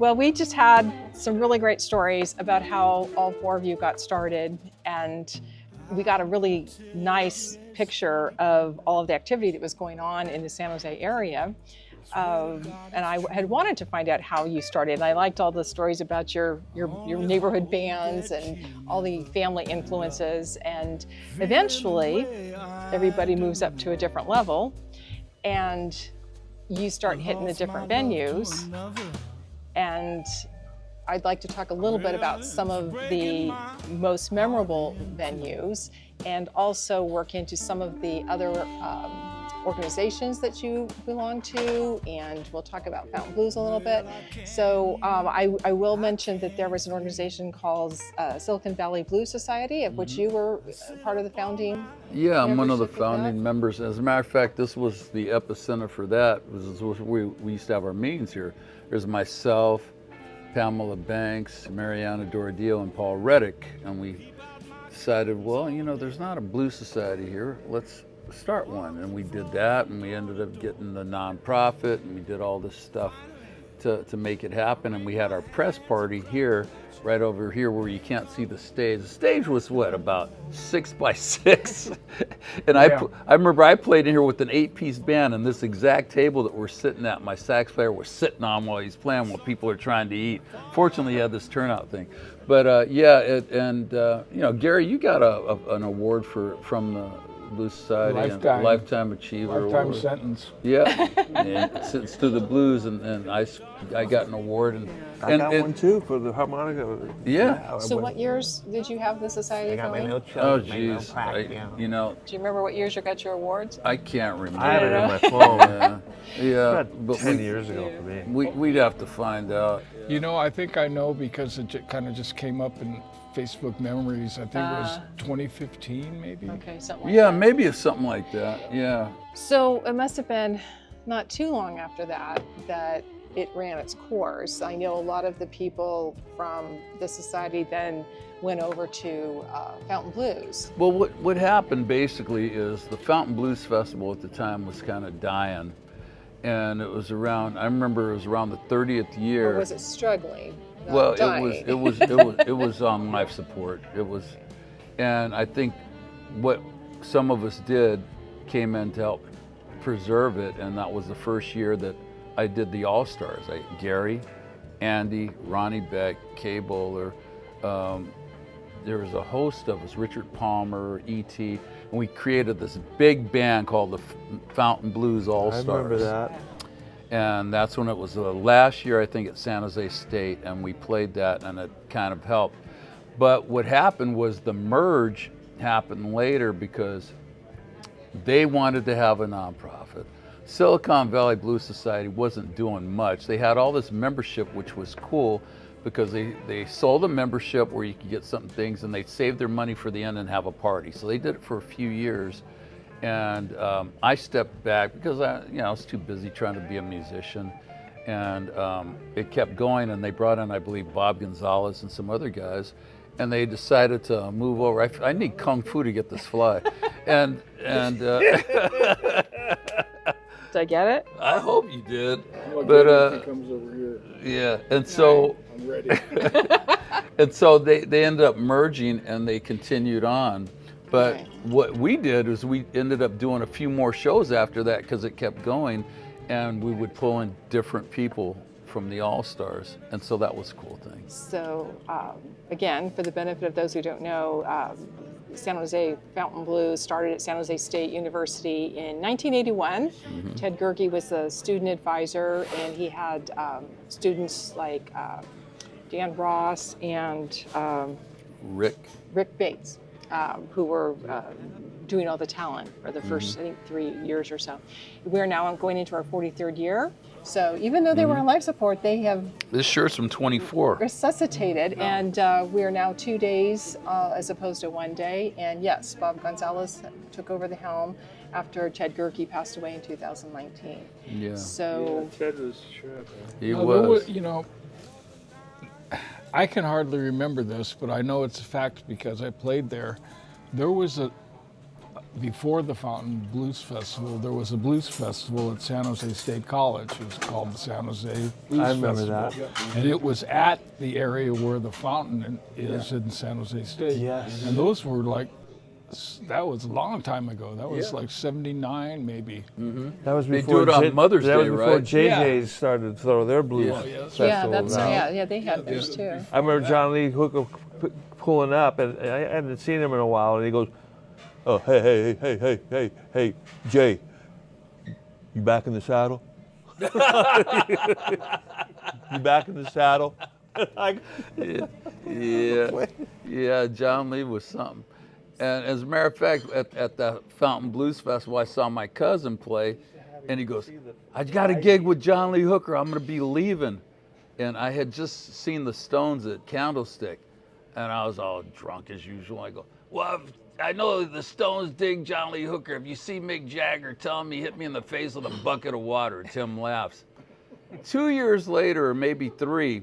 Well, we just had some really great stories about how all four of you got started, and we got a really nice picture of all of the activity that was going on in the San Jose area. And I had wanted to find out how you started. And I liked all the stories about your neighborhood bands and all the family influences. And eventually, everybody moves up to a different level, and you start hitting the different venues. And I'd like to talk a little bit about some of the most memorable venues, and also work into some of the other organizations that you belong to, and we'll talk about Fountain Blues a little bit. So I will mention that there was an organization called Silicon Valley Blues Society, of which you were part of the founding. Yeah, I'm one of the founding members. As a matter of fact, this was the epicenter for that. We used to have our meetings here. There's myself, Pamela Banks, Mariana Doradillo, and Paul Reddick, and we decided, well, you know, there's not a blues society here. Let's start one. And we did that, and we ended up getting the nonprofit, and we did all this stuff to make it happen. And we had our press party here, right over here where you can't see the stage. The stage was what, about 6 by 6? And yeah. I remember I played in here with an 8-piece band, and this exact table that we're sitting at, my sax player was sitting on while he's playing while people are trying to eat. Fortunately, he had this turnout thing. But you know, Gary, you got an award from the Blues Society, Lifetime Achiever. Lifetime sentence. Yeah, and Sentence to the Blues, and I got an award. And I got one too for the harmonica. Yeah. So what years did you have the society I got my going? no choke, Oh, my no geez. crack, You know. Do you remember what years you got your awards? I can't remember. I have it on my phone. Yeah. About 10 years ago for me. We'd have to find out. You know, I think I know because it kind of just came up in Facebook memories. I think it was 2015, maybe. Okay, something like Yeah, that. maybe it's something like that. Yeah. So it must have been not too long after that it ran its course. I know a lot of the people from the society then went over to Fountain Blues. Well, what happened basically is the Fountain Blues Festival at the time was kind of dying. And it was around, I remember it was around the 30th year. Or was it struggling? Well, dying? it was on life support. It was, and I think what some of us did came in to help preserve it, and that was the first year that I did the All-Stars. Gary, Andy, Ronnie Beck, Kay Bowler. There was a host of us, Richard Palmer, E.T., and we created this big band called the Fountain Blues All-Stars. I remember that. And that's when it was the last year, I think, at San Jose State, and we played that, and it kind of helped. But what happened was the merge happened later because they wanted to have a nonprofit. Silicon Valley Blues Society wasn't doing much. They had all this membership, which was cool, because they sold a membership where you could get some things, and they'd save their money for the end and have a party. So they did it for a few years. And I stepped back because I was too busy trying to be a musician, and it kept going. And they brought in, I believe, Bob Gonzalez and some other guys, and they decided to move over. I need kung fu to get this fly, and Did I get it? I hope you did. But he comes over here. Yeah, and so I'm ready. and so they ended up merging, and they continued on. But what we did is we ended up doing a few more shows after that because it kept going, and we would pull in different people from the All-Stars, and so that was a cool thing. So again, for the benefit of those who don't know, San Jose Fountain Blues started at San Jose State University in 1981. Mm-hmm. Ted Gerke was the student advisor, and he had students like Dan Ross and Rick Bates. Who were doing all the talent for the first, I think, 3 years or so. We're now going into our 43rd year. So even though they were on life support, they have this shirt's from 24 resuscitated, and we are now 2 days as opposed to 1 day. And yes, Bob Gonzalez took over the helm after Ted Gerke passed away in 2019. Yeah. So Ted was sure. He was. You know, I can hardly remember this, but I know it's a fact because I played there. There was before the Fountain Blues Festival, there was a blues festival at San Jose State College. It was called the San Jose Blues I remember Festival. that. And it was at the area where the fountain is in San Jose State. Yes. And those were like, that was a long time ago. That was like 79 maybe. That was They before do it on Mother's that Day, was before right? JJ's started to throw their blues Yeah. festivals out. Yeah, they had those too. I remember John Lee Hooker pulling up, and I hadn't seen him in a while, and he goes, "Oh, hey, Jay, you back in the saddle? You back in the saddle?" Yeah, John Lee was something. And as a matter of fact, at the Fountain Blues Festival, I saw my cousin play, and he goes, "I got a gig with John Lee Hooker. I'm going to be leaving." And I had just seen the Stones at Candlestick, and I was all drunk as usual. I go, "Well, I know the Stones dig John Lee Hooker. If you see Mick Jagger, tell him he hit me in the face with a bucket of water." Tim laughs. 2 years later, or maybe 3,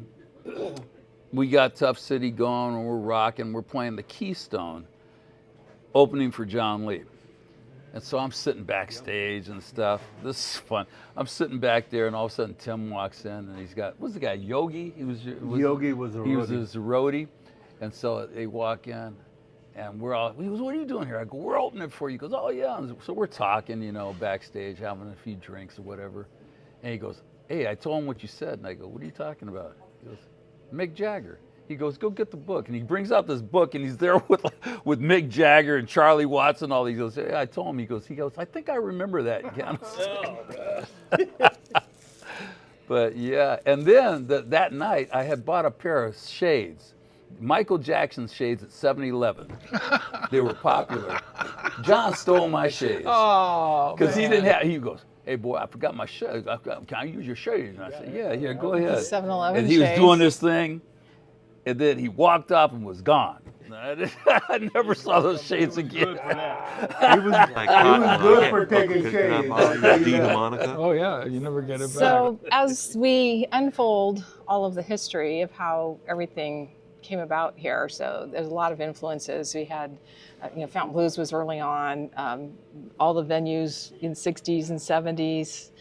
we got Tough City going, and we're rocking. We're playing the Keystone, opening for John Lee. And so I'm sitting backstage and stuff. This is fun. I'm sitting back there, and all of a sudden Tim walks in, and he's got, what's the guy, Yogi? Yogi was a roadie. He was his roadie. And so they walk in, and we're all, he goes, "What are you doing here?" I go, "We're opening for you." He goes, "Oh, yeah." And so we're talking, backstage, having a few drinks or whatever. And he goes, "Hey, I told him what you said." And I go, "What are you talking about?" He goes, "Mick Jagger." He goes, "Go get the book." And he brings out this book, and he's there with Mick Jagger and Charlie Watts and all these. He goes, "Hey, I told him." He goes, "I think I remember that." But yeah, and then that night I had bought a pair of shades, Michael Jackson shades at 7-Eleven. They were popular. John stole my shades. Oh, because he didn't have. He goes, "Hey boy, I forgot my shades. Can I use your shades?" And I said, "Yeah, go ahead." 7-Eleven And he was shades. doing this thing. And then he walked off and was gone. I never saw those shades again. He was good for taking shades. Oh yeah, you never get it back. So as we unfold all of the history of how everything came about here, so there's a lot of influences. We had, Fountain Blues was early on, all the venues in 60s and 70s.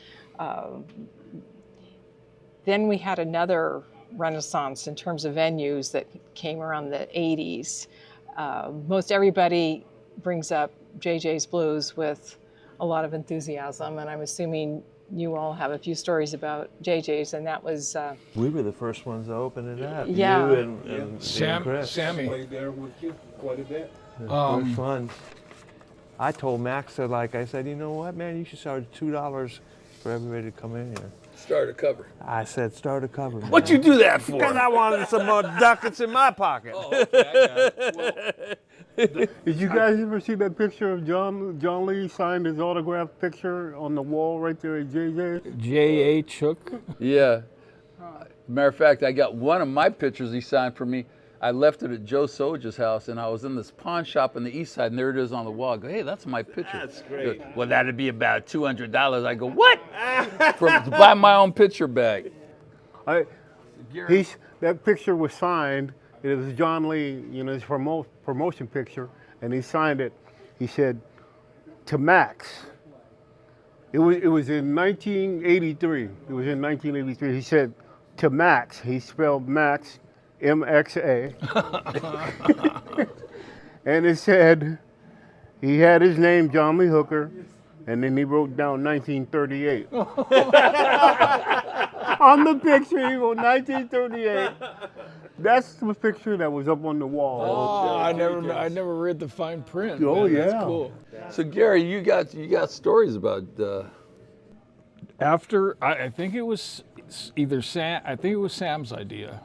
Then we had another renaissance in terms of venues that came around the 80s. Most everybody brings up JJ's Blues with a lot of enthusiasm, and I'm assuming you all have a few stories about JJ's, and that was... We were the first ones to open it up. Yeah. You and Chris. Sammy. Played there with you quite a bit. First ones. I told Max, I said, "You know what, man, you should charge $2 for everybody to come in here." Start a cover. I said, "Start a cover." What'd you do that for? Because I wanted some more ducats in my pocket. Oh, okay, I got it. Did you guys ever see that picture of John Lee signed his autograph picture on the wall right there at JJ? J.H. Hook. Yeah. Matter of fact, I got one of my pictures he signed for me. I left it at Joe Soja's house, and I was in this pawn shop on the east side, and there it is on the wall. I go, "Hey, that's my picture." That's great. He goes, "Well, that'd be about $200. I go, "What?" To buy my own picture bag. That picture was signed. It was John Lee, his promotion picture, and he signed it. He said, "To Max." It was in 1983. It was in 1983. He said, "To Max." He spelled Max, M-X-A. And it said, he had his name, John Lee Hooker, and then he wrote down 1938. On the picture, he wrote 1938. That's the picture that was up on the wall. Oh, I never read the fine print. Oh, man. yeah. That's cool. So Gary, you got stories about. After I think it was either Sam. I think it was Sam's idea,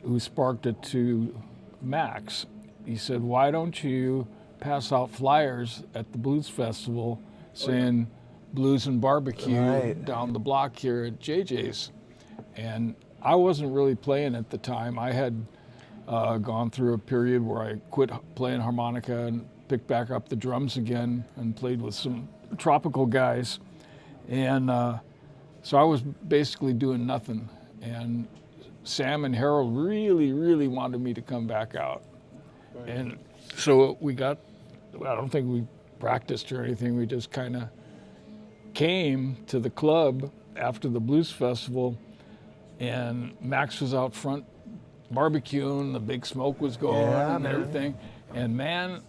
who sparked it to Max. He said, "Why don't you pass out flyers at the Blues Festival saying Blues and Barbecue down the block here at JJ's?" And I wasn't really playing at the time. I had gone through a period where I quit playing harmonica and picked back up the drums again and played with some tropical guys. And so I was basically doing nothing. And Sam and Harold really, really wanted me to come back out. Right. And so we got I don't think we practiced or anything. We just kind of came to the club after the blues festival, and Max was out front barbecuing, the big smoke was going and everything. And man,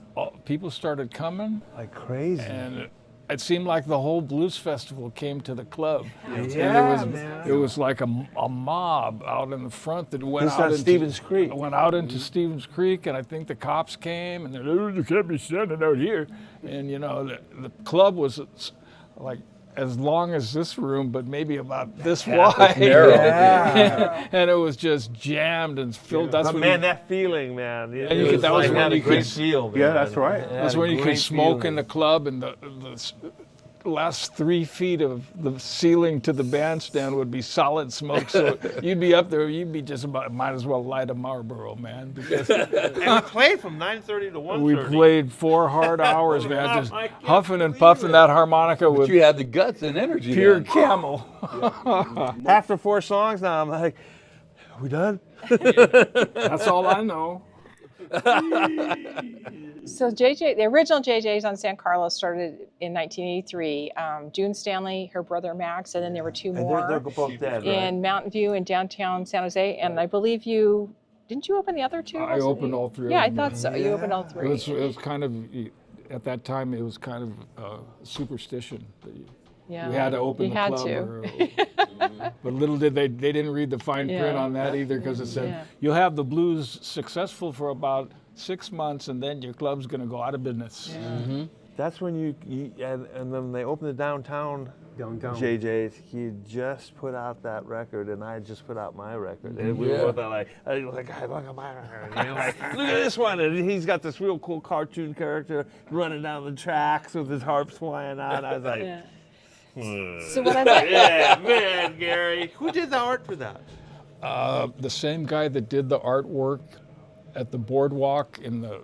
people started coming. Like crazy. And it seemed like the whole blues festival came to the club. Yeah, And it was like a mob out in the front that went This out on into Stevens Creek. Went out into Stevens Creek, and I think the cops came, and they're like, you can't be standing out here. And you know, the club was like as long as this room, but maybe about this wide. And it was just jammed and filled. That's But when man, that feeling, man. And you could- that was when you could- feel. Yeah, that's right. That's when you could smoke in the club, and the last 3 feet of the ceiling to the bandstand would be solid smoke. So you'd be up there, you'd be just about, might as well light a Marlboro, man. Because And we played from 9:30 to 1:30. we played 4 hard hours, man, just huffing and puffing that harmonica But with you had the guts and energy. pure then. camel. After 4 songs now, I'm like, are we done? That's all I know. So the original JJ's on San Carlos started in 1983. June Stanley, her brother Max, and then there were 2 And more they're both dead, right? in Mountain View in downtown San Jose. And I believe didn't you open the other 2? I also? opened all 3 Yeah, of I them. thought so. You opened all 3. It was kind of, at that time, it was kind of superstition. Yeah. We had to open You the had club. to. But little did they didn't read the fine print Yeah. on that either, because it said, Yeah. you'll have the blues successful for about 6 months, and then your club's going to go out of business. Yeah. That's when and then they opened the downtown JJ's. He just put out that record, and I just put out my record. And we were both like, hey, look at my record. And like, look at this one. And he's got this real cool cartoon character running down the tracks with his harps flying out. I was like, Yeah. So what I like, yeah, man, Gary. Who did the art for that? The same guy that did the artwork at the boardwalk in the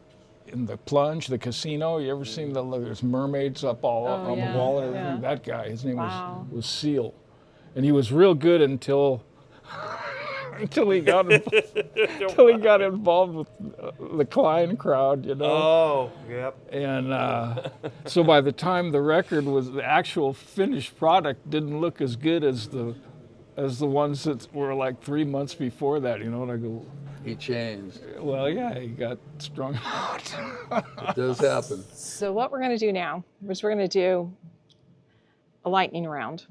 plunge, the casino. You ever seen there's mermaids up all on yeah, the wall and everything? yeah. That guy, his name Wow. was Seal, and he was real good until until he got involved with the Klein crowd, you know. Oh, yep. And so by the time the record was the actual finished product, didn't look as good as the ones that were like 3 months before that, you know. And I go, He changed. well, yeah, he got strung out. It does happen. So what we're going to do now is we're going to do a lightning round.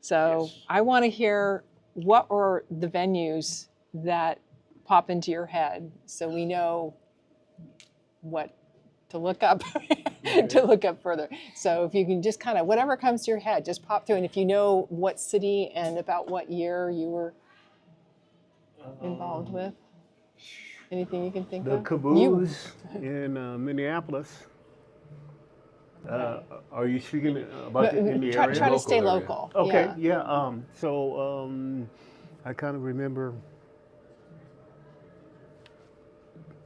So I want to hear what were the venues that pop into your head, so we know what to look up to look up further. So if you can just kind of whatever comes to your head, just pop through, and if you know what city and about what year you were involved with, anything you can think The of. Caboose in Minneapolis. Are you speaking about in the try area? to stay Local area. local. Okay, Yeah. So I kind of remember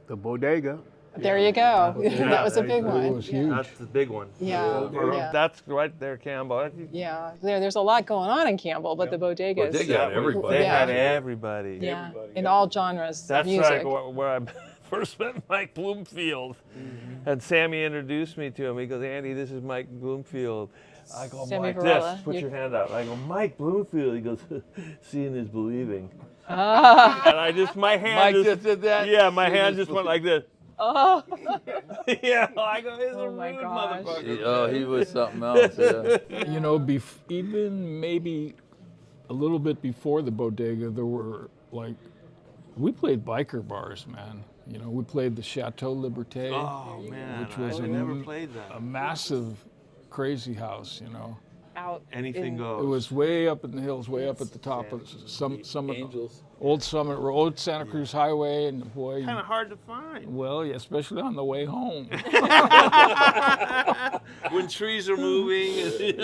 the Bodega. There you go. Yeah, That was a big It one. was huge. That's the big one. Yeah. Yeah. That's right there, Campbell. Yeah, there's a lot going on in Campbell, but the bodegas. Bodega had everybody. They Yeah. had everybody. Yeah, in all genres That's of music. right, where I first met Mike Bloomfield. And Sammy introduced me to him. He goes, Andy, this is Mike Bloomfield. I go, Sammy Mike, Varela. put your hand up. I go, Mike Bloomfield. He goes, seeing is believing. Ah. And I just, my hand Mike just, just did that? yeah, my Seeing hand is just went believing. like this. Oh. Yeah, I go, he's a Oh my rude gosh. motherfucker. He was something else. Yeah. You know, even maybe a little bit before the Bodega, there were we played biker bars, man. You know, we played the Chateau Liberté, Oh, man, which was I never played that. a massive, crazy house, you know. Out. Anything in- goes. It was way up in the hills, way up at the top of Summit, Angels. Old Summit Road, Santa Cruz Highway, and boy, kind of hard to find. well, yeah, especially on the way home. When trees are moving.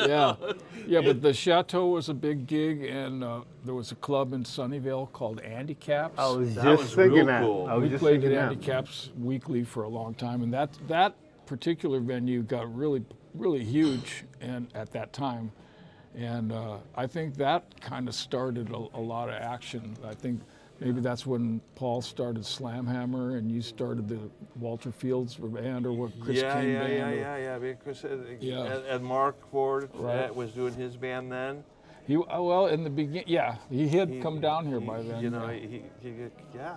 Yeah, but the Chateau was a big gig, and there was a club in Sunnyvale called Handicaps. I was That just was thinking real that. cool. I was We just played thinking at that. Handicaps weekly for a long time, and that particular venue got really, really huge, and at that time, and I think that kind of started a lot of action. I think Maybe that's when Paul started Slamhammer and you started the Walter Fields band, or what Chris King band. Yeah. Because, Yeah. and Mark Ford Right. was doing his band then. Well, in the beginning, yeah, he had come down here by then. You know, yeah. yeah.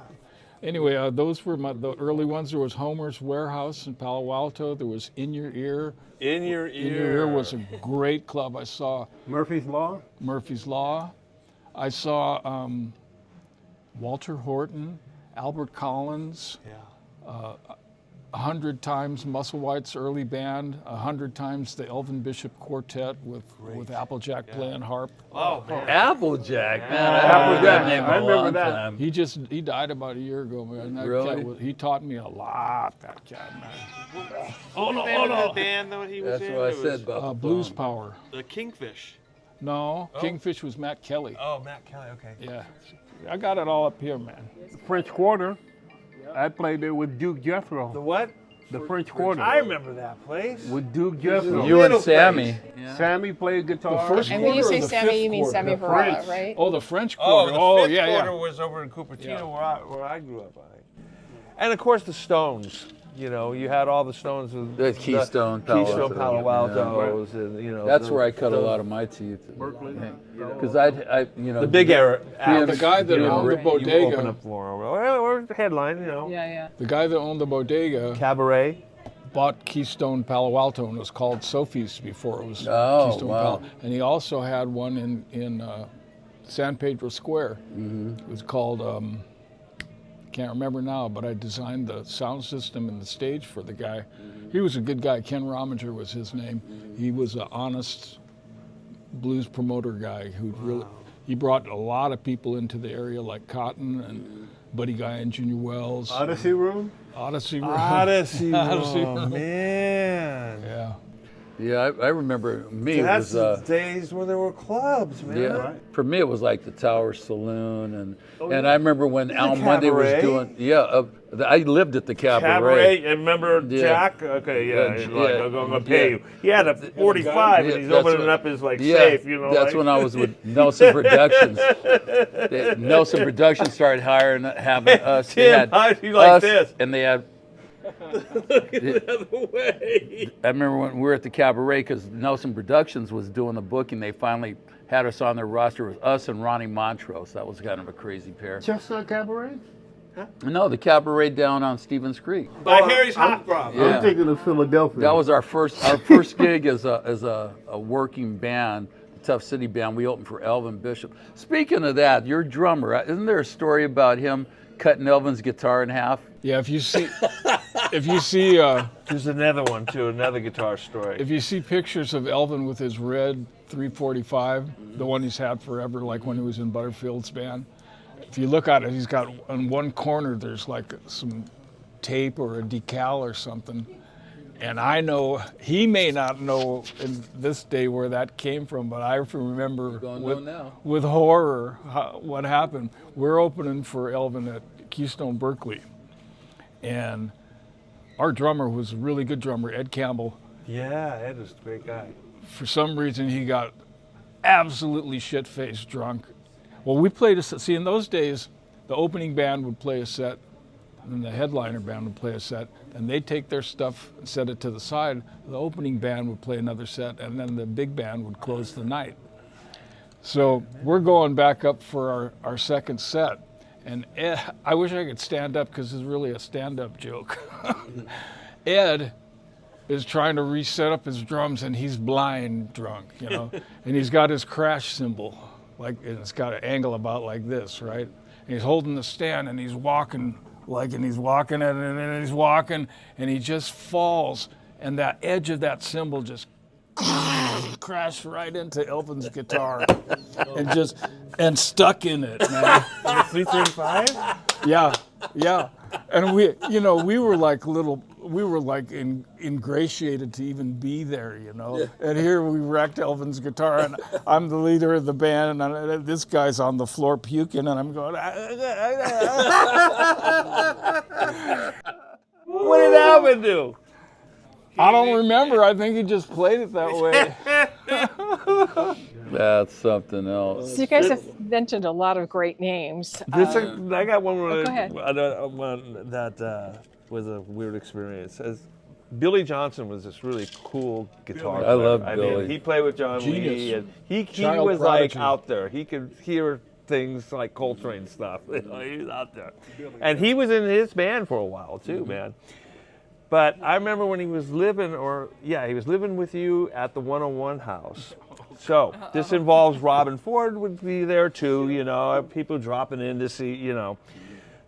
Anyway, those were the early ones. There was Homer's Warehouse in Palo Alto. There was In Your Ear. In Your Ear. In Your Ear was a great club. I saw Murphy's Law. Murphy's Law. I saw Walter Horton, Albert Collins, Yeah. 100 times Musselwhite's early band, 100 times the Elvin Bishop Quartet with Applejack playing harp. Oh, man. Applejack, man. Yeah. I remember that Applejack. name I a remember long that. time. He died about a year ago, man. That Really? cat he taught me a lot, that cat, man. What was the name of the band that he was That's in? what I It was said about the Blues phone. Power. The Kingfish. No, Kingfish was Matt Kelly. Oh, Matt Kelly, okay. Yeah, I got it all up here, man. French Quarter. I played there with Duke Jethro. The what? The French Quarter. I remember that place. With Duke Jethro. You and Little Sammy. Sammy played guitar. The first And when you quarter say or the Sammy, fifth you mean quarter? Sammy The Varela, French. right? Oh, the French Oh, quarter. the fifth yeah, quarter yeah. was over in Cupertino Yeah. where I grew up, I think. And of course the Stones. You know, you had all the Stones with The Keystone, Palo Keystone, Alto. Palo Yeah. Altos, and you know. That's where I cut a lot of my teeth. Berkeley. Because I, you know. the big era. The guy that You owned the open You open bodega, up for or the headline, you know. Yeah. the guy that owned the bodega Cabaret. bought Keystone Palo Alto, and it was called Sophie's before it was Oh, Keystone wow. Palo. And he also had one in San Pedro Square. It was called, can't remember now, but I designed the sound system and the stage for the guy. He was a good guy. Ken Rominger was his name. He was an honest blues promoter guy who really, he brought a lot of people into the area like Cotton and Buddy Guy and Junior Wells. Odyssey Room. Odyssey Room. Odyssey Odyssey Room, Room. man. Yeah. Yeah, I remember me. That's it was, the days when there were clubs, man. yeah. Right. For me, it was like the Tower Saloon, and I remember when Al The Monday was Cabaret. doing. I lived at the Cabaret, and remember Yeah. Jack? Okay, yeah, he's like, yeah. I'm gonna pay Yeah. you. He had a 45 Yeah, and he's that's opening what- up his like Yeah, safe, you know. that's like, when I was with Nelson Productions. Nelson Productions started having us. They Tim, had how'd you like us, this? And they had. Look at the other way. I remember when we were at the Cabaret because Nelson Productions was doing the booking. They finally had us on their roster. It was us and Ronnie Montrose. That was kind of a crazy pair. Chestnut Cabaret. No, the Cabaret down on Stevens Creek. By Harry's Hot Prop. Yeah. I'm thinking of Philadelphia. That was our first gig as a working band, a Tough City band. We opened for Elvin Bishop. Speaking of that, your drummer, isn't there a story about him cutting Elvin's guitar in half? Yeah, if you see There's another one too, another guitar story. if you see pictures of Elvin with his red 345, the one he's had forever, like when he was in Butterfield's band, if you look at it, he's got on one corner there's like some tape or a decal or something. And I know he may not know in this day where that came from, but I remember with horror what happened. We're opening for Elvin at Keystone Berkeley, and our drummer was a really good drummer, Ed Campbell. Yeah, Ed was a great guy. For some reason, he got absolutely shit-faced drunk. Well, we played see, in those days, the opening band would play a set, and the headliner band would play a set, and they'd take their stuff and set it to the side. The opening band would play another set, and then the big band would close the night. So we're going back up for our second set, and Ed, I wish I could stand up because it's really a stand-up joke. Ed is trying to reset up his drums, and he's blind drunk, you know, and he's got his crash cymbal, like, and it's got an angle about like this, right? And he's holding the stand, and he's walking, and he's walking, and he's walking, and he just falls, and that edge of that cymbal just crashed right into Elvin's guitar, and stuck in it, man. 335? Yeah. And we were like ingratiated to even be there, you know. Yeah. And here we wrecked Elvin's guitar, and I'm the leader of the band, and this guy's on the floor puking, and I'm going. What did Alvin do? I don't remember. I think he just played it that way. That's something else. So you guys have mentioned a lot of great names. I got one, go ahead. one that was a weird experience. Billy Johnson was this really cool guitar player. I love I Billy. mean, he played with John Genius. Lee, and he Child was prodigy. like out there. He could hear things like Coltrane stuff. He was out there, and he was in his band for a while too, man. But I remember when he was living with you at the 101 house. So this involves Robin Ford would be there too, people dropping in to see,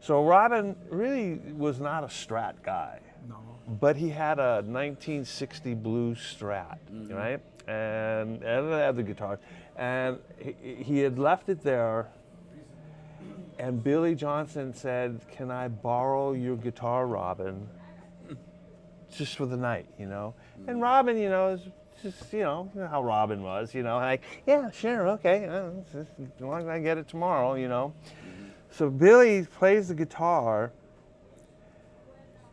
So Robin really was not a Strat guy. No. But he had a 1960 Blues Strat, right? And it had the guitar. And he had left it there. And Billy Johnson said, "Can I borrow your guitar, Robin? Just for the night, And Robin, is just, you know how Robin was, like, yeah, sure, okay, as long as I get it tomorrow, So Billy plays the guitar,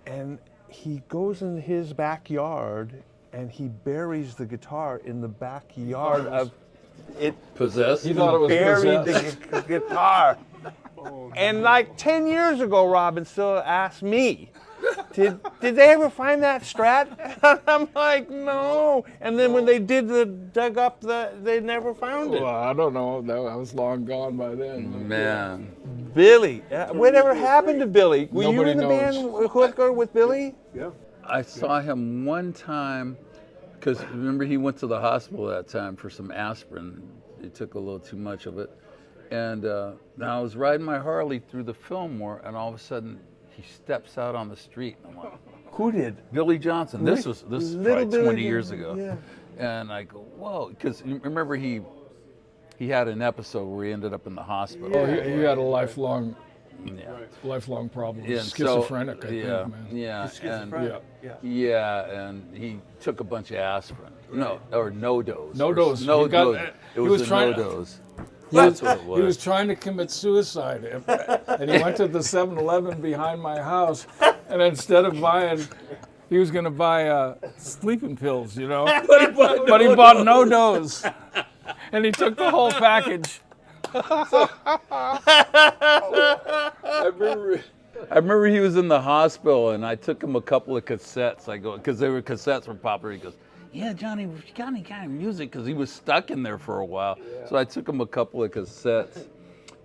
and he goes in his backyard, and he buries the guitar in the backyard of it. Possessed? He thought it was Buried possessed. the guitar. And like 10 years ago, Robin still asked me, did they ever find that Strat? I'm like, no. And then when they dug up they never found it. Well, I don't know. I was long gone by then. Man. Billy, whatever happened to Billy? Were you Nobody in the knows. band Hooker with Billy? Yeah. I saw him one time, because remember he went to the hospital that time for some aspirin. He took a little too much of it. And I was riding my Harley through the Fillmore, and all of a sudden he steps out on the street. And I'm like, Who did? Billy Johnson. This was Little probably Billy 20 did, years ago. yeah. And I go, whoa, because remember he had an episode where he ended up in the hospital. Oh, he had a lifelong problem. Yeah, and Schizophrenic, I think, yeah, man. yeah, Schizophrenic. and yeah, and he took a bunch of aspirin. No dose. No dose. No He got- dose. It he was was a trying no to- dose. That's what it was. He was trying to commit suicide, and he went to the 7-Eleven behind my house, and instead of buying, he was going to buy sleeping pills, but he bought no dose, and he took the whole package. I remember he was in the hospital, and I took him a couple of cassettes. I go, because cassettes were popular. He goes, yeah, Johnny, you got any kind of music? Because he was stuck in there for a while. Yeah. So I took him a couple of cassettes.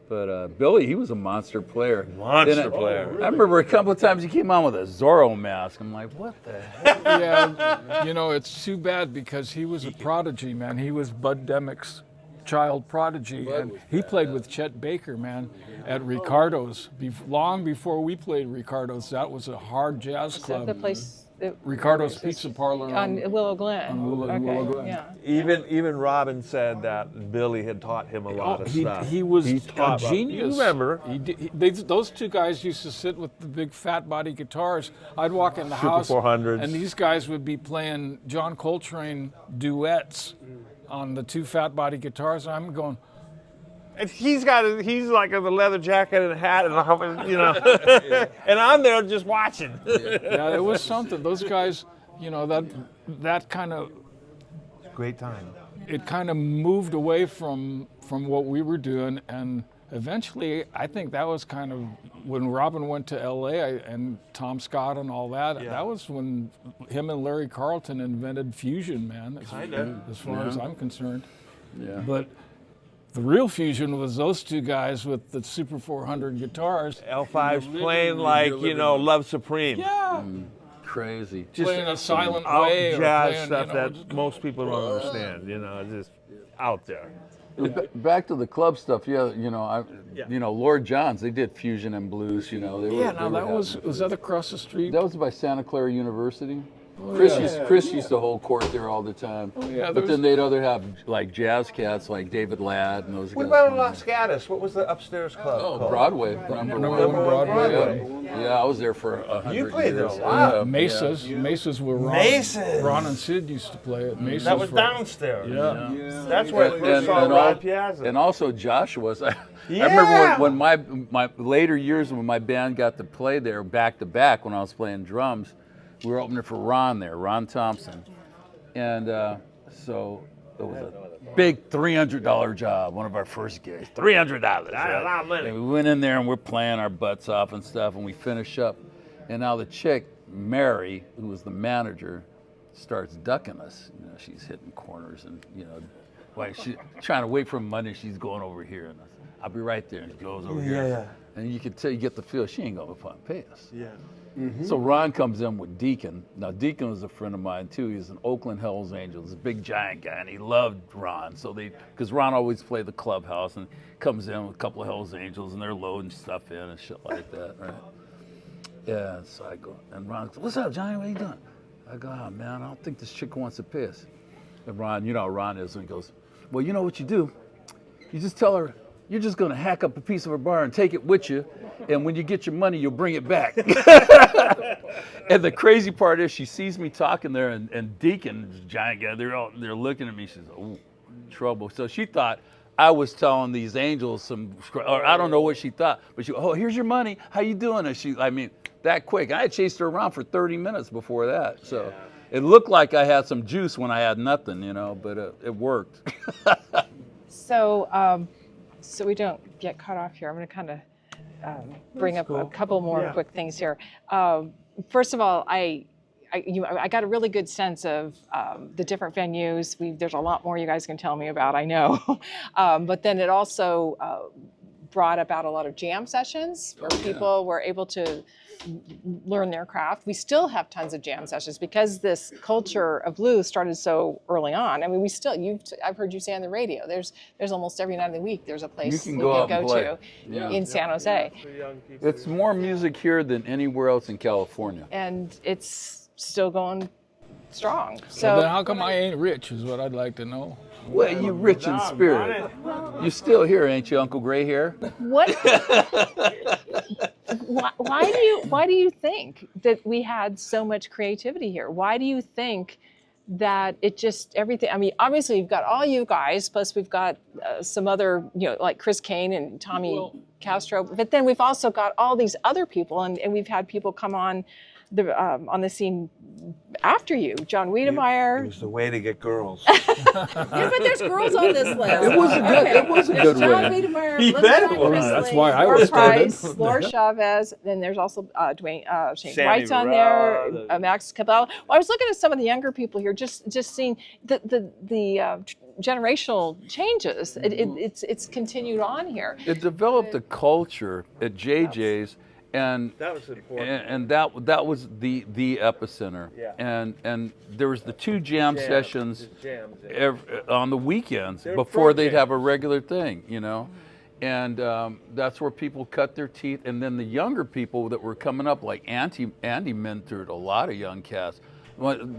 But Billy, he was a monster player. Monster player. I remember a couple of times he came on with a Zorro mask. I'm like, what the heck? Yeah, it's too bad because he was a prodigy, man. He was Bud Demick's child prodigy, and he played with Chet Baker, man, at Ricardo's. Long before we played Ricardo's, that was a hard jazz club. The place Ricardo's Pizza Parlor on Willow Glen. on Willow Glen. Yeah. Even Robin said that Billy had taught him a lot of stuff. He was a taught- genius. You remember? Those two guys used to sit with the big fat body guitars. I'd walk in the Super house, 400s. and these guys would be playing John Coltrane duets on the two fat body guitars. I'm going, And he's like in a leather jacket and a hat, and and I'm there just watching. yeah, it was something. Those guys, that kind of, Great time. it kind of moved away from what we were doing, and eventually, I think that was kind of when Robin went to L.A. and Tom Scott and all that. Yeah. That was when him and Larry Carlton invented fusion, man. As far as I'm concerned. Yeah. But the real fusion was those two guys with the Super 400 guitars. L5's playing like, Love Supreme. Yeah. Crazy. Playing a silent Out way. or jazz playing, stuff that most people don't understand, just out there. Back to the club stuff, Lord John's, they did fusion and blues, they were, Yeah, they now were that was that across the street? That was by Santa Clara University. Oh, Chris used to hold court there all the time. yeah, But then they'd have like jazz cats like David Ladd and those What guys. about in Los Gatos? What was the upstairs club called? Broadway. Number one Broadway. Yeah, I was there for 100 You played there years. a lot. Yeah. Mesas were Ron. Mesas. Ron and Sid used to play at Mesas. That was for- downstairs. Yeah. That's where I first saw Rod Piazza. And also Joshua's. I Yeah. remember when my later years when my band got to play there back to back when I was playing drums, we were opening for Ron there, Ron Thompson. And so it was Big $300 job, one of our first gigs. $300. That's a lot of money. And we went in there and we're playing our butts off and stuff, and we finish up. And now the chick, Mary, who was the manager, starts ducking us. You know, she's hitting corners and, you know, like she's trying to wait for money. She's going over here, and I'll be right there. And she goes over here. Yeah. And you can tell, you get the feel she ain't gonna pay us. Yeah. So Ron comes in with Deacon. Now Deacon was a friend of mine too. He's an Oakland Hells Angels, a big giant guy, and he loved Ron. So because Ron always played the clubhouse and comes in with a couple of Hells Angels, and they're loading stuff in and shit like that, right? Yeah. So I go, and Ron goes, "What's up, Johnny? What are you doing?" I go, "Oh man, I don't think this chick wants to pay us." And Ron, you know how Ron is, and he goes, "Well, you know what you do? You just tell her you're just gonna hack up a piece of her bar and take it with you, and when you get your money, you'll bring it back." And the crazy part is, she sees me talking there, and Deacon, this giant guy, they're looking at me. She says, "Oh, trouble." So she thought I was telling these angels or I don't know what she thought, but she, "Oh, here's your money. How you doing?" And I mean, that quick. I had chased her around for 30 minutes before that. So it looked like I had some juice when I had nothing, you know, but it worked. So we don't get cut off here, I'm going to kind of bring up a couple more quick things here. First of all, I got a really good sense of the different venues. There's a lot more you guys can tell me about, I know. But then it also brought about a lot of jam sessions where people were able to learn their craft. We still have tons of jam sessions because this culture of blues started so early on. I mean, I've heard you say on the radio, there's almost every night of the week there's a place you can go to in San Jose. It's more music here than anywhere else in California. And it's still going strong. So Well, then how come I ain't rich is what I'd like to know. Well, you rich in spirit. You're still here, ain't you, Uncle Gray Hair? what why do you think that we had so much creativity here? Why do you think that it just everything? I mean, obviously you've got all you guys, plus we've got some other, you know, like Chris Kane and Tommy Castro, but then we've also got all these other people, and we've had people come on the scene after you, John Wiedemeyer. It was the way to get girls. Yeah, but there's girls on this list. It was a good John way. Wiedemeyer, You Linda bet it was. Chrisley, That's why I Laura was Price, started. Laura Chavez. Then there's also Shane Sammy White's on Varela, there, Max Cabell. Well, I was looking at some of the younger people here, just seeing the generational changes. It's continued on here. It developed a culture at JJ's, and That was important. and that was the epicenter. Yeah. And there was the two jam sessions Jams. on the weekends They're before pro they'd jams. have a regular thing, you know. And that's where people cut their teeth. And then the younger people that were coming up, like Andy mentored a lot of young cats.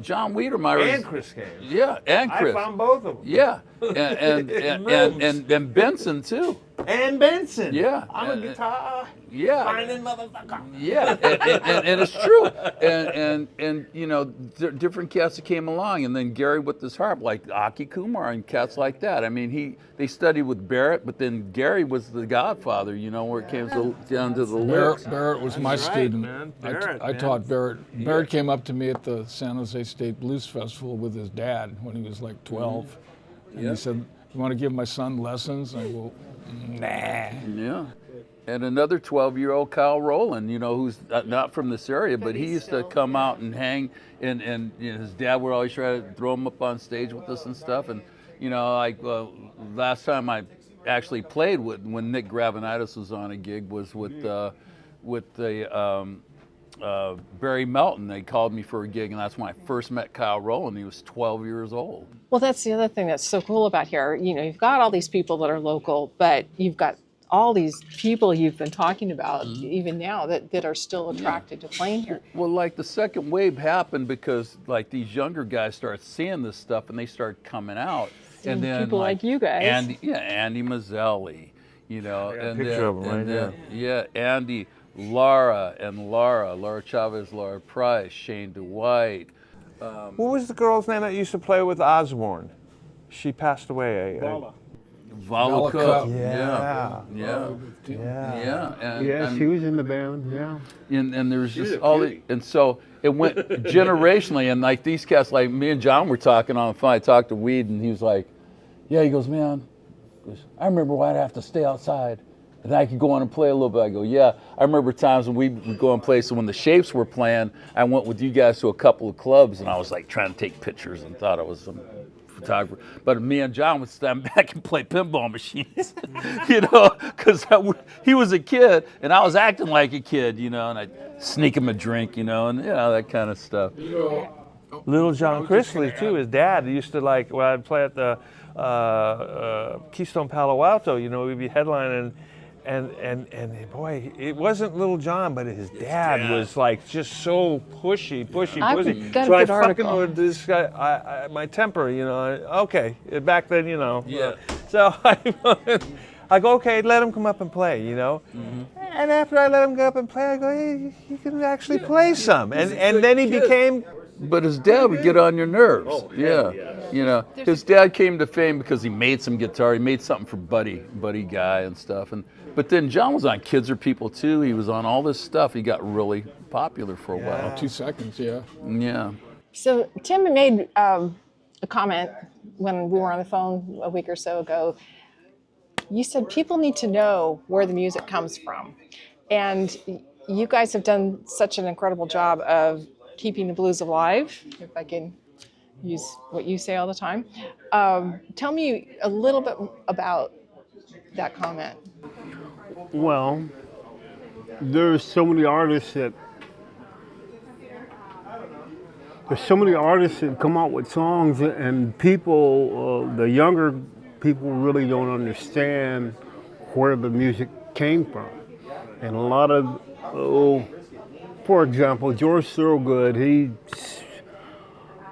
John Wiedemeyer And Chris Kane. Yeah, and Chris. I found both of them. Yeah, and Benson too. And Benson. Yeah. I'm a guitar Yeah. finding motherfucker. Yeah, and it's true. And you know, different cats that came along, and then Gary with his harp, like Aki Kumar and cats like that. I mean, they studied with Barrett, but then Gary was the godfather, you know, where it came down to the lyrics. Barrett was my That's right, student. man. I Barrett, taught Barrett. Barrett came up to me at the San Jose State Blues Festival with his dad when he was like 12. And he said, "You want to give my son lessons?" I go, "Nah." Yeah. And another 12-year-old Kyle Rowland, you know, who's not from this area, but he used to come out and hang, and you know, his dad would always try to throw him up on stage with us and stuff. And, you know, like last time I actually played when Nick Gravenitis was on a gig was with Barry Melton. They called me for a gig, and that's when I first met Kyle Rowland. He was 12 years old. Well, that's the other thing that's so cool about here. You know, you've got all these people that are local, but you've got all these people you've been talking about, even now, that are still attracted to playing here. Well, like the second wave happened because like these younger guys start seeing this stuff and they start coming out. And then people like you guys. Andy Mazzelli, you know, I got a and picture then, of him right and then, there. yeah, Andy, Laura Chavez, Laura Price, Shane Dwight. What was the girl's name that used to play with Osborne? She passed away. Vala Cook. Yeah. And She was in the band. Yeah. and there's just all the, and so it went generationally, and like these cats, like me and John were talking on the phone. I talked to Weed, and he was like, yeah, he goes, man, I remember when I'd have to stay outside. And I could go on and play a little bit. I go, yeah. I remember times when we would go and play. So when the Shapes were playing, I went with you guys to a couple of clubs, and I was like trying to take pictures and thought I was some photographer. But me and John would stand back and play pinball machines, you know, because he was a kid and I was acting like a kid, you know, and I'd sneak him a drink, you know, and that kind of stuff. Little John Chrisley too. His dad used to like when I'd play at the Keystone Palo Alto. You know, we'd be headlining. And boy, it wasn't Little John, but his dad was like just so pushy. I've got a So I good fucking article. with this guy, my temper, you know. Okay, back then, you know. Yeah. So I go, okay, let him come up and play, you know. Mm-hmm. And after I let him go up and play, I go, hey, you can actually play some. And then he became. But his dad would get on your nerves. Yeah. You know, his dad came to fame because he made some guitar. He made something for Buddy Guy and stuff. But then John was on Kids Are People too. He was on all this stuff. He got really popular for a while. 2 seconds, yeah. Yeah. So Tim made a comment when we were on the phone a week or so ago. You said people need to know where the music comes from. And you guys have done such an incredible job of keeping the blues alive, if I can use what you say all the time. Tell me a little bit about that comment. Well, there's so many artists that come out with songs, and people, the younger people, really don't understand where the music came from. And a lot of, for example, George Thorogood,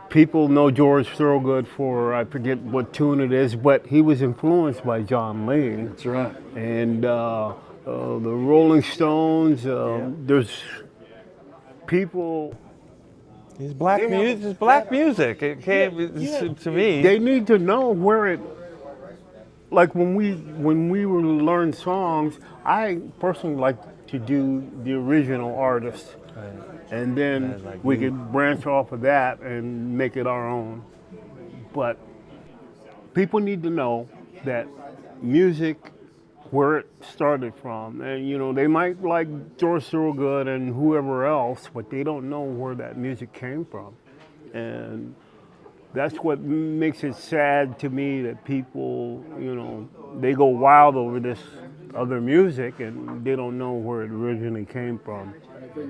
people know George Thorogood for, I forget what tune it is, but he was influenced by John Lee. That's right. And the Rolling Stones, there's people. It's black music. It's black music. It came to me. They need to know where it. Like when we were to learn songs, I personally like to do the original artist, and then we could branch off of that and make it our own. But people need to know that music, where it started from, and you know they might like George Thorogood and whoever else, but they don't know where that music came from, and that's what makes it sad to me that people, you know, they go wild over this other music and they don't know where it originally came from.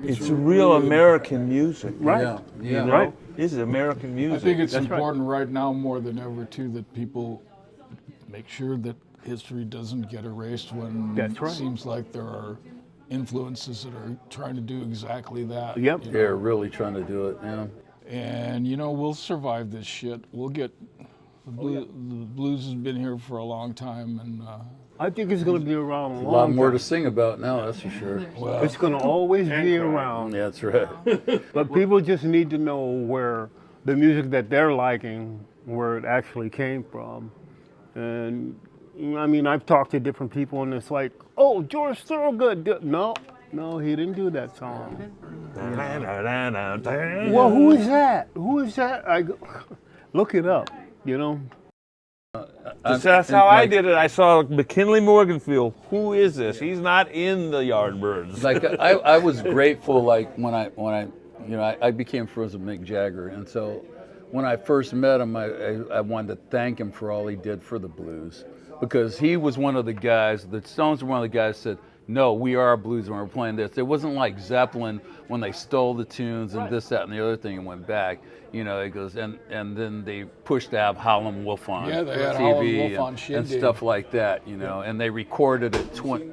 It's real American music. Right. Yeah. You know? Right. This is American music. I think it's That's important right now more than ever too that people make sure that history doesn't get erased when That's right. it seems like there are influences that are trying to do exactly that. Yep. you know. They're really trying to do it, yeah. And you know, we'll survive this shit. We'll get the blues has been here for a long time, and I think it's going to be around a A lot long more time. to sing about now, that's for sure. well, It's going to always be around. Yeah, that's right. But people just need to know where the music that they're liking, where it actually came from. And I mean, I've talked to different people and it's like, oh, George Thorogood. No, he didn't do that song. Well, who is that? Who is that? I go, look it up, you know. That's how I did it. I saw McKinley Morganfield. Who is this? He's not in the Yardbirds. Like I was grateful, like when I became friends with Mick Jagger, and so when I first met him, I wanted to thank him for all he did for the blues, because he was one of the guys. The Stones were one of the guys that said, no, we are blues when we're playing this. It wasn't like Zeppelin when they stole the tunes and this, that, and the other thing and went back. You know, it goes, and then they pushed to have Howlin' Wolf on Yeah, they had TV Howlin' Wolf on and Shindig. stuff like that, you know, and they recorded it 20.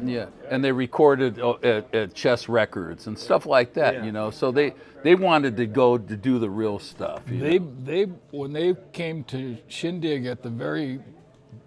Yeah, and they recorded at Chess Records and stuff like that, you know. So they wanted to go to do the real stuff. You know? they when they came to Shindig at the very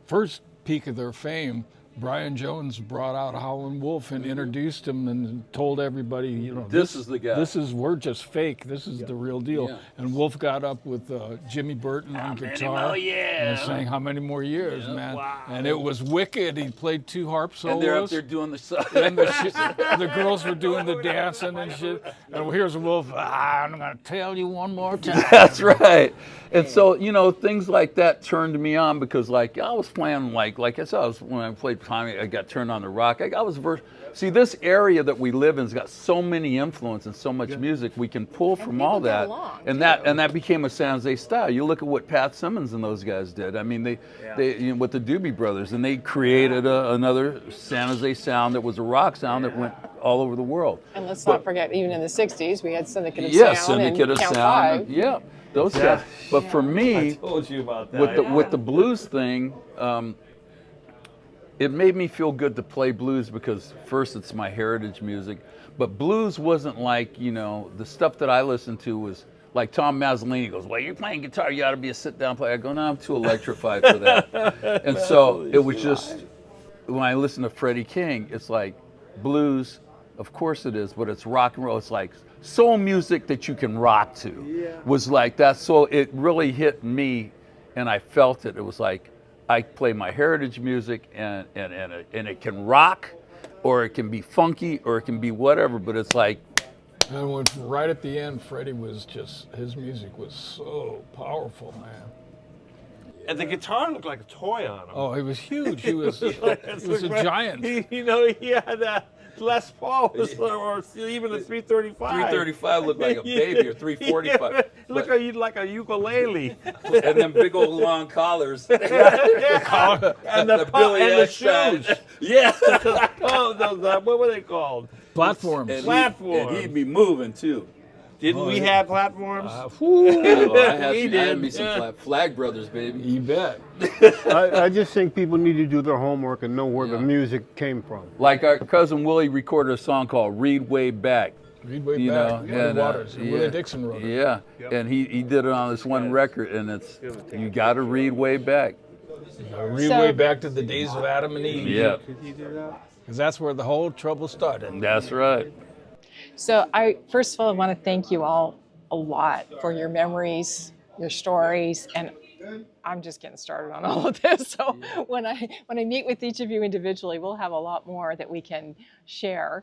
first peak of their fame, Brian Jones brought out Howlin' Wolf and introduced him and told everybody, you know, This is the guy. we're just fake. This is the real deal. Yeah. And Wolf got up with Jimmy Burton on guitar and sang "How Many More Years," man. Wow. And it was wicked. He played 2 harp solos. And they're up there doing the song. And the girls were doing the dancing and shit. And here's Wolf. I'm gonna tell you one more time. That's right. And so, you know, things like that turned me on because, like, I was playing, like I said, when I played Tommy, I got turned on to rock. I was see, this area that we live in has got so many influence and so much music we can pull from all people get that. along, And that became a San Jose style. You look at what Pat Simmons and those guys did. I mean, they you know, with the Doobie Brothers, and they created another San Jose sound that was a rock sound that went all over the world. And let's not forget, even in the 60s, we had Syndicate of Yeah, Sound Syndicate of and Count Sound. Five. Yeah, those guys. But for me, I told you about that. with the blues thing, it made me feel good to play blues because first it's my heritage music, but blues wasn't like, you know, the stuff that I listened to was like Tom Mazzolini goes, well, you're playing guitar, you ought to be a sit-down player. I go, no, I'm too electrified for that. And so it was just, when I listen to Freddie King, it's like blues, of course it is, but it's rock and roll. It's like soul music that you can rock to. Was like that. So it really hit me, and I felt it. It was like I play my heritage music, and it can rock, or it can be funky, or it can be whatever. But it's like, And when right at the end, Freddie was just, his music was so powerful, man. And the guitar looked like a toy on him. Oh, he was huge. He was a giant. He had that Les Paul or even a 335. 335 looked like a baby, or 345. It looked like a ukulele. And then big old long collars. And the Billy and the X sign. shoes. Yeah. What were they called? Platforms. Platforms. And he'd be moving too. Didn't we have platforms? I had me some Flag Brothers, baby. You bet. I just think people need to do their homework and know where the music came from. Like our cousin Willie recorded a song called "Read Way Back." Read Way You Back. know, Willie and, Waters. And yeah. Willie Dixon wrote it. Yeah, and he did it on this one record, and it's you got to read way back. Read So- way back to the days of Adam and Eve. Yeah, Because that's where the whole trouble started. that's right. So I, first of all, I want to thank you all a lot for your memories, your stories, and I'm just getting started on all of this. So when I meet with each of you individually, we'll have a lot more that we can share.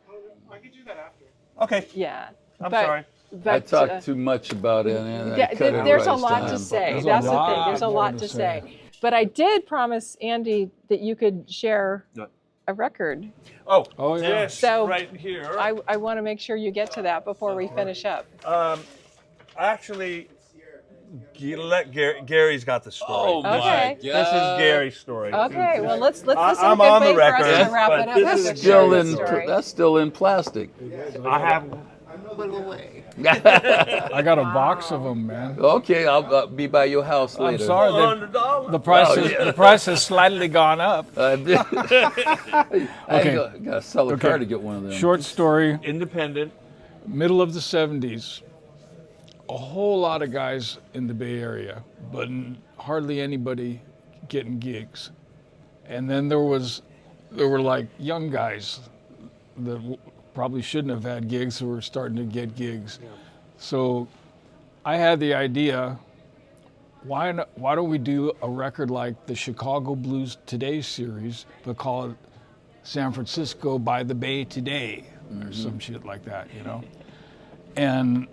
I could do that after. Okay. Yeah. I'm sorry. But, I talked too much about it. And I yeah, cut it there's a right lot time. to say. There's a That's the thing. lot There's a more lot to to say. say. But I did promise Andy that you could share What? a record. Oh, yeah. Yes, So, right here. I want to make sure you get to that before we finish up. Actually, Gary's got the story. Oh my Okay. God! This is Gary's story. Okay, well let's this is a I'm good on the way for us record, to wrap but it up. this Let's is just Still share in the story. that's still in plastic. I have. I got a box of them, man. Okay, I'll be by your house I'm later. sorry, $100. the price has slightly gone up. I Okay. gotta sell a car to get one of them. Short story, Independent. middle of the 70s. A whole lot of guys in the Bay Area, but hardly anybody getting gigs. And then there were like young guys that probably shouldn't have had gigs who were starting to get gigs. So I had the idea, why don't we do a record like the Chicago Blues Today series, but call it San Francisco by the Bay Today, or some shit like that, you know? And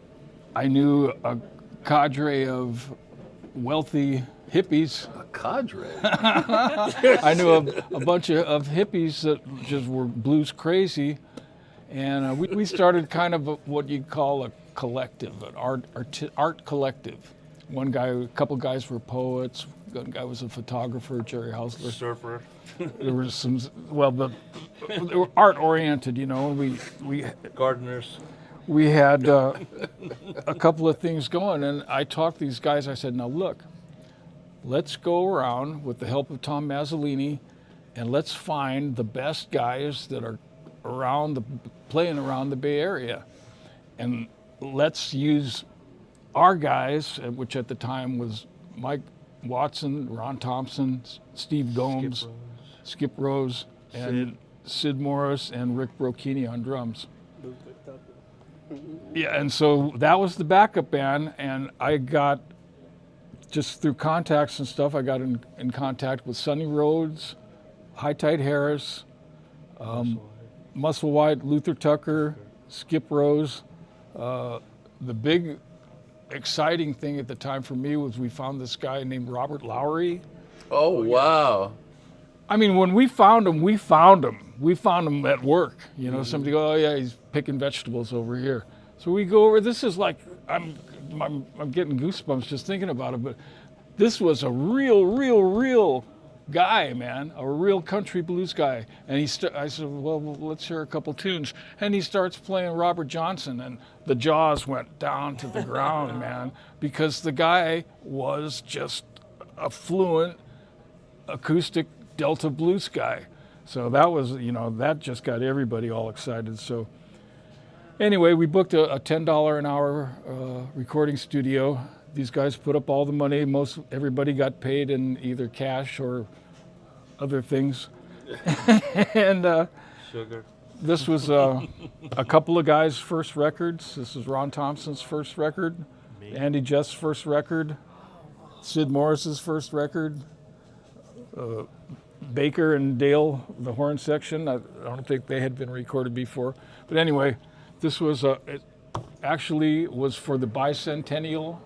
I knew a cadre of wealthy hippies. A cadre. I knew a bunch of hippies that just were blues crazy. And we started kind of what you'd call a collective, an art collective. A couple guys were poets. One guy was a photographer, Jerry Hausler. Surfer. There was some, they were art oriented, you know. We Gardeners. we had a couple of things going, and I talked to these guys. I said, now look, let's go around with the help of Tom Mazzolini, and let's find the best guys that are playing around the Bay Area, and let's use our guys, which at the time was Mike Watson, Ron Thompson, Steve Gomes, Skip Rose, and Sid Morris and Rick Brocchini on drums. Yeah, and so that was the backup band, and I got, just through contacts and stuff, I got in contact with Sonny Rhodes, High Tide Harris, Muscle White, Luther Tucker, Skip Rose. The big exciting thing at the time for me was we found this guy named Robert Lowry. Oh, wow. I mean, when we found him, we found him. We found him at work. You know, somebody go, oh yeah, he's picking vegetables over here. So we go over, this is like, I'm getting goosebumps just thinking about it, but this was a real guy, man, a real country blues guy. And I said, well, let's hear a couple tunes. And he starts playing Robert Johnson, and the jaws went down to the ground, man, because the guy was just a fluent acoustic Delta blues guy. So that was, you know, that just got everybody all excited. So anyway, we booked a $10 an hour recording studio. These guys put up all the money. Everybody got paid in either cash or other things. And Sugar. this was a couple of guys' first records. This was Ron Thompson's first record, Andy Just's first record, Sid Morris's first record, Baker and Dale, the horn section. I don't think they had been recorded before. But anyway, this was it actually was for the bicentennial.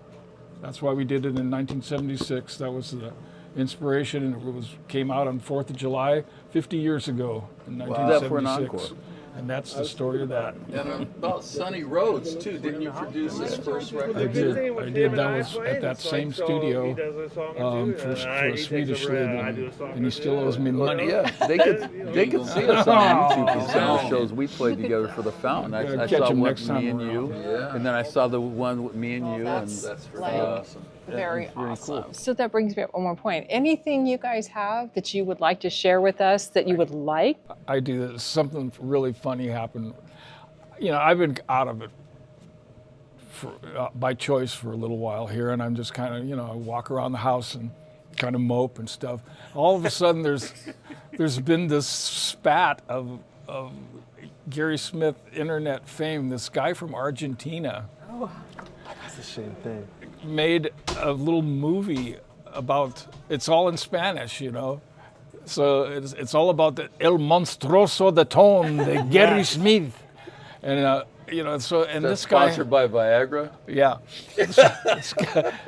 That's why we did it in 1976. That was the inspiration, and it came out on 4th of July 50 years ago in 1976. For an encore. And that's the story of that. And about Sonny Rhodes, too. Didn't you produce his first record? I did. That was at that same studio for a Swedish label, and he still owes me money. Yeah, they could see us on YouTube for some of the shows we played together for the Fountain. I saw one with me and you, and then I saw the one with me and you, and that's really awesome. Very really awesome. cool. So that brings me up one more point. Anything you guys have that you would like to share with us that you would like? I do this. Something really funny happened. You know, I've been out of it by choice for a little while here, and I'm just kind of, you know, I walk around the house and kind of mope and stuff. All of a sudden, there's been this spat of Gary Smith internet fame. This guy from Argentina. Oh. It's the same thing. Made a little movie about, it's all in Spanish, you know. So it's all about the El Monstruoso de Ton, the Gary Smith. And, you know, so, and That's this guy. sponsored by Viagra? Yeah.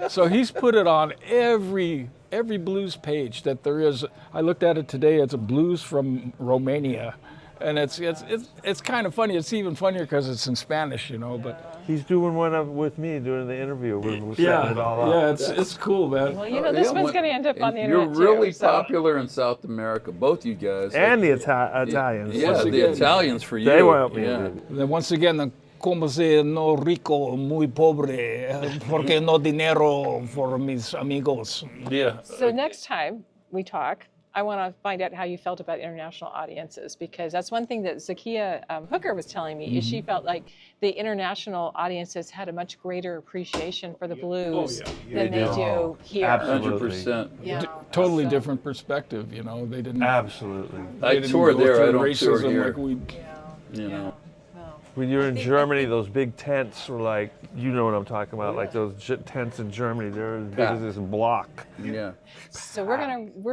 So he's put it on every blues page that there is. I looked at it today, it's a blues from Romania. And it's kind of funny. It's even funnier because it's in Spanish, you know. But he's doing one with me during the interview. We're setting it all up. Yeah, it's cool, man. Well, you know, this one's going to end up on the internet You're really too, so. popular in South America, both you guys. And the Italians. Yeah, the Italians for you. They want me. Yeah. Then once again, como se no rico, muy pobre, porque no dinero for mis amigos. Yeah. So next time we talk, I want to find out how you felt about international audiences, because that's one thing that Zakia Hooker was telling me, is she felt like the international audiences had a much greater appreciation for the blues than they do here. Absolutely. 100%. Yeah. Totally different perspective, you know. They didn't. Absolutely. They I didn't tour go there, through I don't tour racism here. like we. You know. When you're in Germany, those big tents were like, you know what I'm talking about, like those tents in Germany, they're as big as this block. Yeah. So we're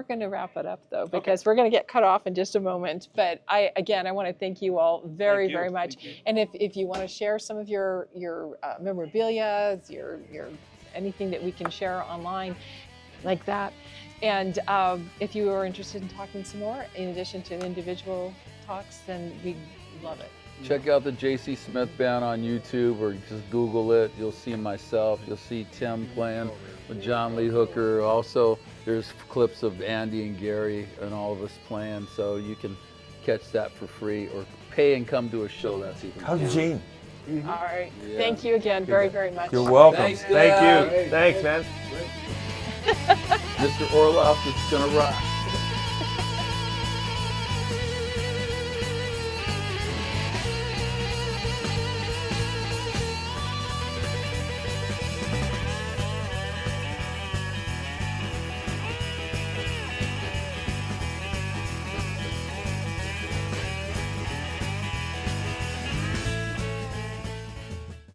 gonna wrap it up though, because we're gonna get cut off in just a moment. But I want to thank you all very much. And if you want to share some of your memorabilia, your anything that we can share online, like that, and if you are interested in talking some more in addition to individual talks, then we'd love it. Check out the J.C. Smith Band on YouTube, or just Google it. You'll see myself. You'll see Tim playing with John Lee Hooker. Also, there's clips of Andy and Gary and all of us playing, so you can catch that for free or pay and come to a show. That's even How's better. Gene? All right. Yeah. Thank you again very much. You're welcome. Thanks, Thank Dad. you. Thanks, man. Mr. Orloff is gonna rock.